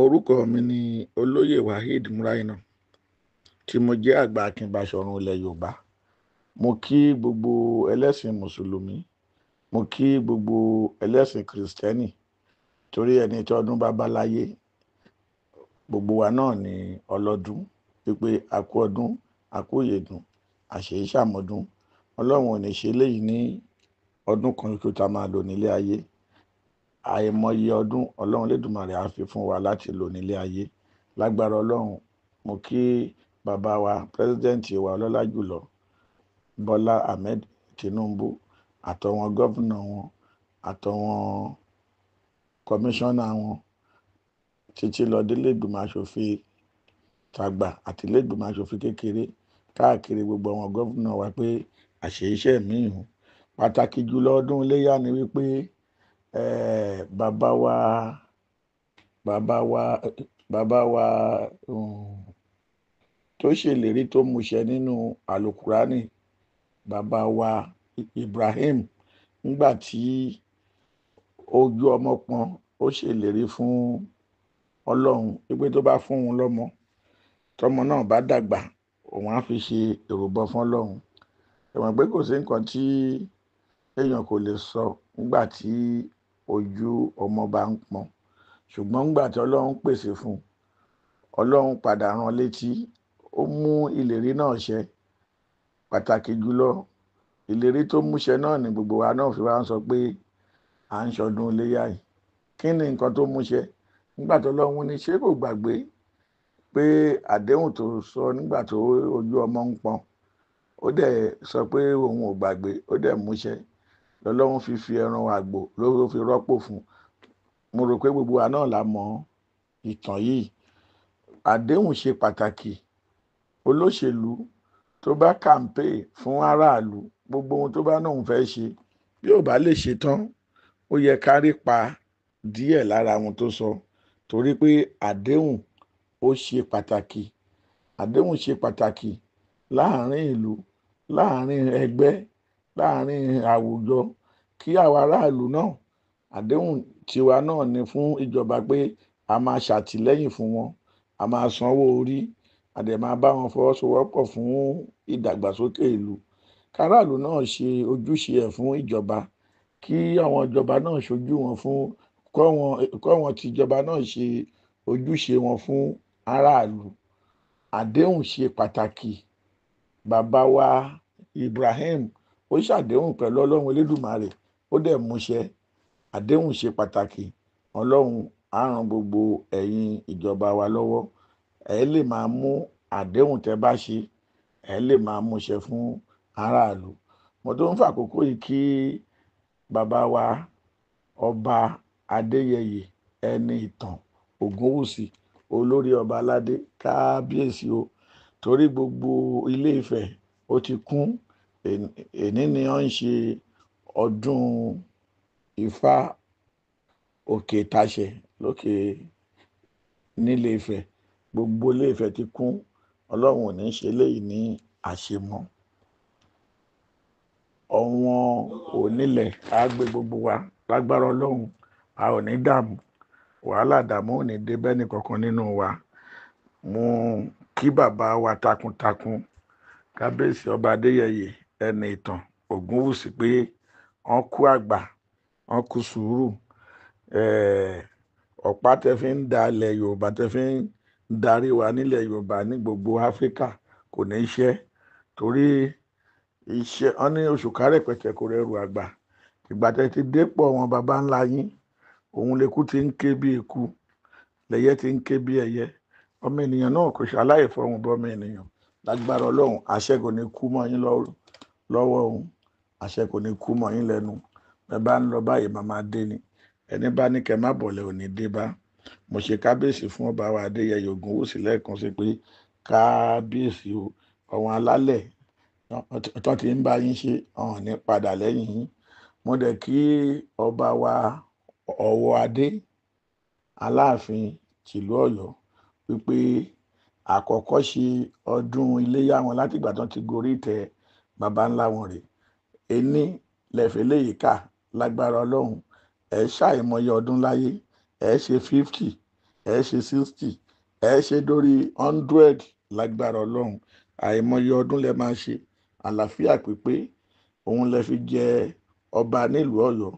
Orúkọ mi ni Olóyè Waheed Muraina tí mo jẹ́ àgbà Akin Baṣọ̀run ilẹ̀ Yorùbá. Mo kí gbogbo ẹlẹ́sìn Mùsùlùmí, mo kí gbogbo ẹlẹ́sìn Kìrìsìtẹ́nì torí ẹni tí ọdún bá bá láyé, gbogbo wa náà ni ọlọ́dún, wípé a kú ọdún, a kú ìyèdún, àṣèyí ṣàmọ́dún. Ọlọ́run ò ní ṣe léyìí ní ọdún kan kí ó ta máa lò nílé ayé. Àìmọye ọdún Ọlọ́run Elédùmarè á fi fún wa láti lò nílé ayé. Lágbára Ọlọ́run, mo kí bàbá wa pírẹsidẹ́ǹtì wa ọlọ́lá jùlọ Bọ́lá Ahmed Tinubu àtọwọn gọ́vùnà wọn àtọwọn kọmíṣánná wọn títí lọ dé ilégbìmọ̀ aṣòfin tàgbà àti ilégbìmọ̀ aṣòfin kékeré káàkiri gbogbo àwọn gọ́vùnà wa pé àṣeyíṣẹ́ míì hùn. Pàtàkì jùlọ ọdún iléyá ni wípé bàbá wa tó ṣèlérí tó múṣẹ nínú àlùkùránì, bàbá wa Ibrahim, nígbà tí ojú ọmọ pọ́n, ó ṣèlérí fún Ọlọ́run wípé tó bá fún òun lọ́mọ, tọmọ náà bá dàgbà, òun á fi ṣe ìrúbọ fún Ọlọ́run. Ẹ mọ̀ pé kò sí nǹkan tí èèyàn kò lè sọ nígbà tí ojú ọmọ bá ń pọ́n, ṣùgbọ́n nígbà tí Ọlọ́run pèsè fún, Ọlọ́run padà rán létí, ó mú ìlérí náà ṣẹ. Pàtàkì jùlọ ìlérí tó múṣẹ náà ni gbogbo wa náà fi wá ń sọ pé à ń ṣọdún iléyá yìí. Kí ni nǹkan tó múṣẹ? Nígbà tí Ọlọ́run ní ṣé kò gbàgbé pé àdéhùn tó sọ nígbà tó ojú ọmọ ń pọ́n, ó dẹ̀ sọ pé òun ò gbàgbé, ó dẹ̀ múṣẹ. Ọlọ́run fi ẹran àgbò ló fi rọ́pò fún. Mo rò pé gbogbo wa náà la mọ̀ ìtàn yìí. Àdéhùn ṣe pàtàkì. Olóṣèlú tó bá kàmpé fún aráàlú, gbogbo ohun tó bá náà ń fẹ́ ṣe, bí ò bá lè ṣe tán, ó yẹ ká rí pa díẹ̀ lára ohun tó sọ, torí pé àdéhùn ó ṣe pàtàkì. Àdéhùn ṣe pàtàkì láàárín ìlú, láàárín ẹgbẹ́, láàárín àwùjọ, kí àwa aráàlú náà, àdéhùn tiwa náà ni fún ìjọba pé a máa ṣàtìlẹ́yìn fún wọn, a máa sanwó orí, a dẹ̀ máa bá wọn fọwọ́sowọ́pọ̀ fún ìdàgbàsókè ìlú. Káràlú náà ṣe ojúṣe ẹ̀ fún ìjọba, kí àwọn ìjọba náà ṣojú wọn fún, kọ́wọn tìjọba náà ṣe ojúṣe wọn fún aráàlú. Àdéhùn ṣe pàtàkì. Bàbá wa Ibrahim, ó ṣàdéhùn pẹ̀lú Ọlọ́run Elédùmarè, ó dẹ̀ múṣẹ. Àdéhùn ṣe pàtàkì. Ọlọ́run á ran gbogbo ẹ̀yin ìjọba wa lọ́wọ́. Ẹ lè máa mú àdéhùn tẹ́ bá ṣe, ẹ lè máa múṣẹ fún aráàlú. Mo tó ń fàkókò yìí kí bàbá wa ọba Adéyẹyè Ẹniìtàn Ògúnwùsì, olórí ọba aládé, kábíyèsí o, torí gbogbo Ilé Ifẹ̀ ó ti kún. Èní ni wọ́n ń ṣe ọdún Ifá òkè Ìtàṣẹ̀ lókè nílé Ifẹ̀. Gbogbo Ilé Ifẹ̀ ti kún. Ọlọ́run ò ní ṣe léyìí ní àṣemọ́. Ọ̀wọ́n onílẹ̀ á gbé gbogbo wa lágbára Ọlọ́run. A ò ní dààmú, wàhálà dààmú ò ní dé bẹ́ẹ̀ nìkankan nínú wa. Mo kí bàbá wa takuntakun, kábíyèsí ọba Adéyẹyè Ẹniìtàn Ògúnwùsì, pé wọ́n kú àgbà, wọ́n kú sùúrù. Ọ̀pá tẹ fi ń da ilẹ̀ Yorùbá, tẹ fi ń darí wa nílẹ̀ Yorùbá ní gbogbo Áfíríkà kò ní ṣẹ́, torí iṣẹ́ wọn ní oṣù kárẹ̀pẹ̀tẹ̀ kò rẹrù àgbà. Ìgbà tẹ ti dépò wọn baba ńlá yín, òun lèkú ti ń ké bí eku, lẹyẹ ti ń ké bí ẹyẹ. Ọmọ ènìyàn náà kò ṣaláì fọhùn bọ́mọ ènìyàn. Lágbára Ọlọ́run, àṣẹ kò ní kú mọ́ yín lọ́wọ́ òun, àṣẹ kò ní kú mọ́ yín lẹ́nu. Ẹ bá ń lọ báyìí, màmá dé ni. Ẹni bá ní kẹ́ má bọ̀lẹ̀ ò ní dé bá. Mo ṣe kábíyèsí fún ọba wa Adéyẹyè Ògúnwùsì lẹ́ẹ̀kan sí pé kábíyèsí o, àwọn alálẹ̀ tó ti ń bá yín ṣe, ọ̀hún ní padà lẹ́yìn yín. Mo dẹ̀ kí ọba wa Ọ̀wọ̀ Adé Aláàfin tìlú Ọ̀yọ́ wípé àkọ́kọ́ ṣe ọdún iléyá wọn látìgbà tán ti gorí ìtẹ́ baba ńlá wọn rè. Ení lẹ̀fẹ̀ léyìí kà lágbára Ọlọ́run. Ẹ ṣàìmọye ọdún láyé, ẹ ṣe 50, ẹ ṣe 60, ẹ ṣe dórí 100 lágbára ọlọ́run. Àìmọye ọdún lẹ máa ṣe, àlàáfíà pípé òun lẹ fi jẹ ọba nílùú Ọ̀yọ́,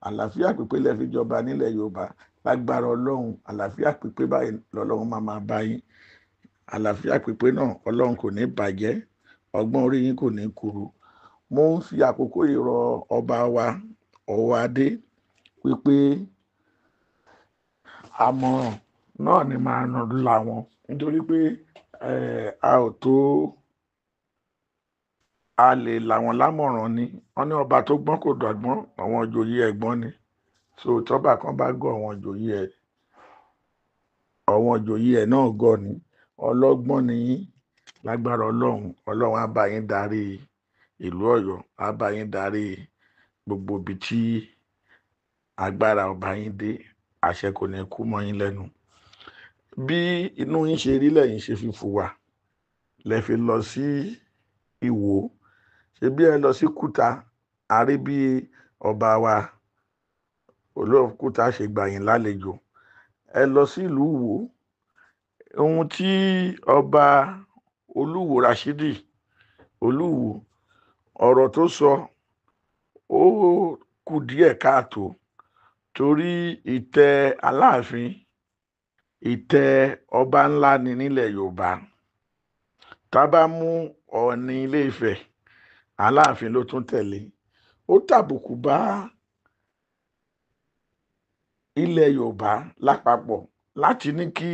àlàáfíà pípé lẹ fi jọba nílẹ̀ Yorùbá lágbára ọlọ́run. Àlàáfíà pípé báyìí lọ́lọ́run máa bá yín. Àlàáfíà pípé náà ọlọ́run kò ní bàjẹ́, ọgbọ́n orí yín kò ní kúrú. Mo ń fi àkókò yìí rọ ọba wa Ọwọ́adé wípé àmọ̀ràn náà ni máa ràn láwọn, nítorí pé a ò tó a lè làwọn lámọ̀ràn ni. Wọ́n ní ọba tó gbọ́n kò dọ̀gbọ́n, àwọn ìjòyè ẹ̀gbọ́n ni. So tọ́ba kan bá gọ̀, àwọn ìjòyè ẹ̀ náà gọ̀ ni. Ọlọ́gbọ́n ni yín lágbára ọlọ́run. Ọlọ́run á bá yín darí ìlú Ọ̀yọ́, á bá yín darí gbogbo ibi tí agbára ọba yín dé. Àṣẹ kò ní kú mọ́ yín lẹ́nu. Bí inú yín ṣe rí lẹ́yìn ṣe fi fùwà lẹ fi lọ sí Ìwó. Ṣé bí ẹ lọ sí Kúta, a rí bí ọba wa Olókùta ṣe gbà yín lálejò. Ẹ lọ sí ìlú Ìwó. Ohun tí ọba Olúwo Rashidi Olúwo, ọ̀rọ̀ tó sọ ó kù díẹ̀ káàtó, torí ìtẹ́ Aláàfin, ìtẹ́ ọba ńlá ni nílẹ̀ Yorùbá. Tá bá mú Ọọ̀ni Ilé Ifẹ̀, Aláàfin ló tún tẹ̀lé. Ó tàbùkù bá ilẹ̀ Yorùbá lápapọ̀ láti ní kí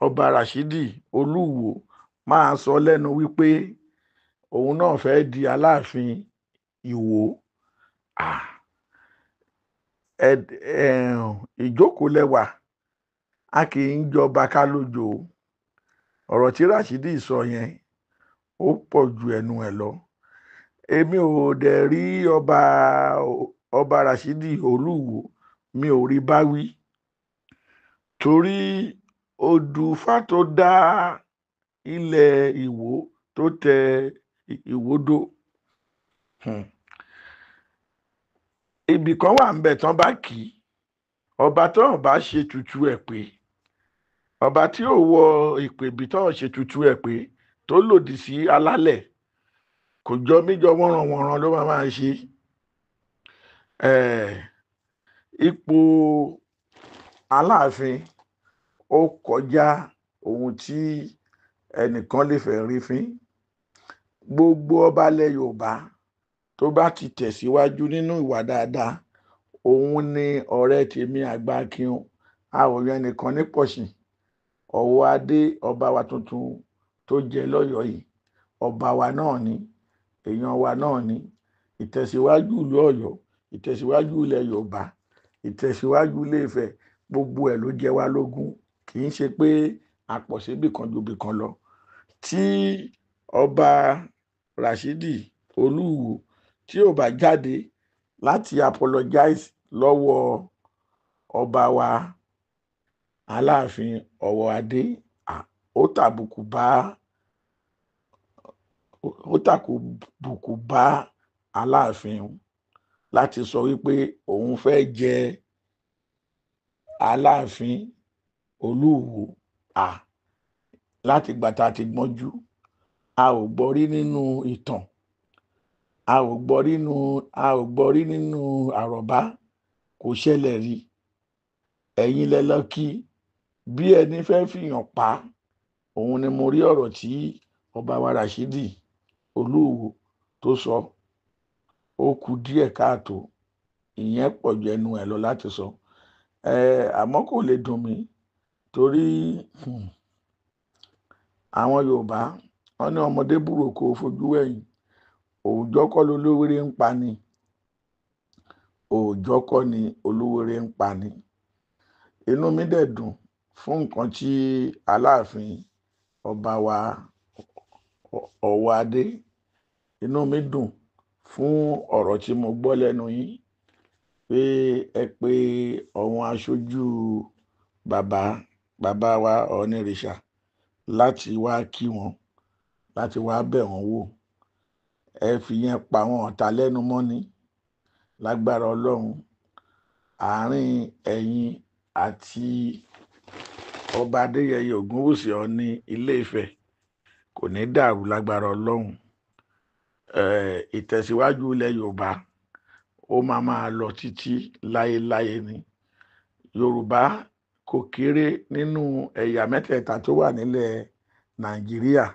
ọba Rashidi Olúwo máa sọ lẹ́nu wípé òun náà fẹ́ di Aláàfin Ìwó. Ìjókòó lẹ́wà, a kì í jọba ká lójó. Ọ̀rọ̀ tí Rashidi sọ yẹn ó pọ̀ ju ẹnu ẹ̀ lọ. Èmi ò dẹ̀ rí ọba Rashidi Olúwo, mi ò rí bá wí, torí Odùfá tó dá ilẹ̀ Ìwó tó tẹ Ìwó dó. Ibì kan wà ńbẹ̀ tán bá kì í, ọba tán bá ṣe tutù ẹ̀ pé, ọba tí ò wọ ìpèbí tán ṣe tutù ẹ̀ pé, tó lòdì sí alálẹ̀, kò jọ míjọ wọ́nranwọ̀nran ló máa ṣe. Ipò Aláàfin ó kọjá ohun tí ẹnìkan lè fẹ́ rí fín. Gbogbo ọba ilẹ̀ Yorùbá tó bá ti tẹ̀síwájú nínú ìwà dáadáa, òun ni ọ̀rẹ́ tèmi àgbà Akin. A ò yan ẹnìkan ní pọ̀ṣìn. Ọwọ́adé ọba wa tuntun tó jẹ lọ́yọ̀ọ́ yìí, ọba wa náà ni, èèyàn wa náà ni. Ìtẹ̀síwájú ìlú Ọ̀yọ́, ìtẹ̀síwájú ilẹ̀ Yorùbá, ìtẹ̀síwájú Ilé Ifẹ̀, gbogbo ẹ̀ ló jẹ wá lógún. Kì í ṣe pé àpọ̀ síbì kan ju bì kan lọ. Tí ọba Rashidi Olúwo tí ò bá jáde láti apologize lọ́wọ́ ọba wa Aláàfin Ọwọ́adé, ó tàbùkù bá Aláàfin láti sọ wípé òun fẹ́ jẹ Aláàfin Olúwo. Láti gbà tá a ti gbọ́njú, a ò gbọ́ rí nínú ìtàn, a ò gbọ́ rí nínú àrọ́bá, kò ṣẹlẹ̀ rí. Ẹ̀yin lẹ lọ kí bí ẹni fẹ́ fìyàn pa. Òun ni mo rí ọ̀rọ̀ tí ọba wa Rashidi Olúwo tó sọ. Ó kù díẹ̀ káàtó, ìyẹn pọ̀ ju ẹnu ẹ̀ lọ láti sọ. Àmọ́ kò lè dùn mí, torí àwọn Yorùbá wọ́n ní ọmọdé búroko fojú ẹ̀yìn. Òòjọ́ kọ́ lolówéré ń pa ni, òòjọ́ kọ́ ni olówéré ń pa ni. Inú mi dẹ̀ dùn fún nǹkan tí Aláàfin ọba wa Ọwọ́adé, inú mi dùn fún ọ̀rọ̀ tí mo gbọ́ lẹ́nu yín pé ẹ pé àwọn aṣojú bàbá wa Ọ̀ọ̀nìrìṣà láti wá kí wọn, láti wá bẹ̀ wọ́n wò. Ẹ fi yẹn pa àwọn ọ̀tá lẹ́nu mọ́ ni lágbára Ọlọ́run. Àárín ẹ̀yin àti ọba Adéyẹyè Ògúnwùsì Ọọ̀ni Ilé-Ifẹ̀ kò ní dàrú lágbára Ọlọ́run. Ìtẹ̀síwájú ilẹ̀ Yorùbá ó máa lọ títí láéláé ni. Yorùbá kò kéré nínú ẹ̀yà mẹ́tẹ̀ẹ̀ta tó wà nílẹ̀ Nàìjíríà,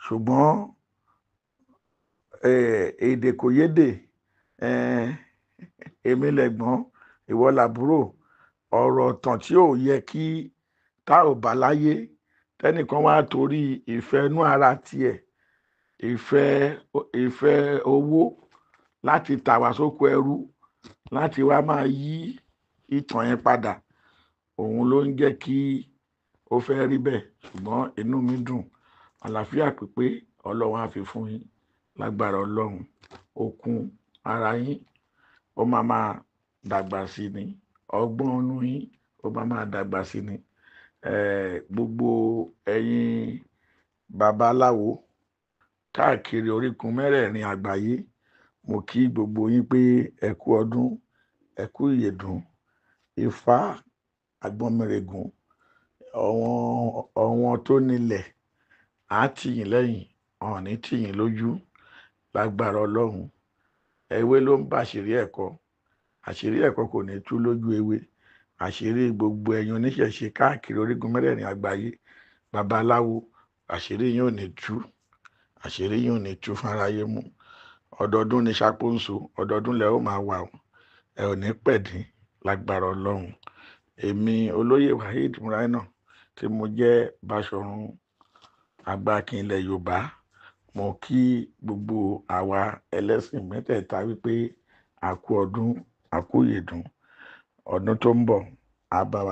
ṣùgbọ́n èdè kò yédè, èmi lẹ̀gbọ́n ìwọ làbúrò, ọ̀rọ̀ ọ̀tàn tí ò yẹ kí tá ò bá láyé tẹ́nìkan wá torí ìfẹ́ inú ara tiẹ̀, ìfẹ́ owó láti tà wá sóko ẹrú, láti wá máa yí ìtàn yẹn padà, òun ló ń jẹ́ kí ó fẹ́ rí bẹ́ẹ̀. Ṣùgbọ́n inú mi dùn, àlàáfíà pípé Ọlọ́run á fi fún yín lágbára Ọlọ́run. Okun ara yín ó máa dàgbà sí ni, ọgbọ́n inú yín ó máa dàgbà sí ni. Gbogbo ẹ̀yin babaláwo káàkiri orígun mẹ́rẹ̀ẹ̀rin àgbáyé, mo kí gbogbo yín pé ẹ kú ọdún, ẹ kú ìyèdún. Ifá Àgbọnmìrègùn, ọ̀wọ́n tó nílẹ̀ á tì yín lẹ́yìn, ọ̀n ní tì yín lójú lágbára Ọlọ́run. Ewé ló ń bá àṣírí ẹ̀kọ́, àṣírí ẹ̀kọ́ kò ní tú lójú ewé. Àṣírí gbogbo ẹ̀yin oníṣẹ̀ṣe káàkiri orígun mẹ́rẹ̀ẹ̀rin àgbáyé, babaláwo, àṣírí yín ò ní tú, àṣírí yín ò ní tú fún aráyé mú. Ọdọọdún ni ṣàpọ́nso, ọdọọdún lẹ ó máa wà ó, ẹ ò ní pẹ̀dín lágbára Ọlọ́run. Èmi olóyè Waheed Muraina tí mo jẹ́ Báṣọ̀run Àgbàkin ilẹ̀ Yorùbá, mo kí gbogbo àwa ẹlẹ́sìn mẹ́tẹ̀ẹ̀ta wípé a kú ọdún, a kú ìyèdún. Ọdún tó ń bọ̀ á bá wa.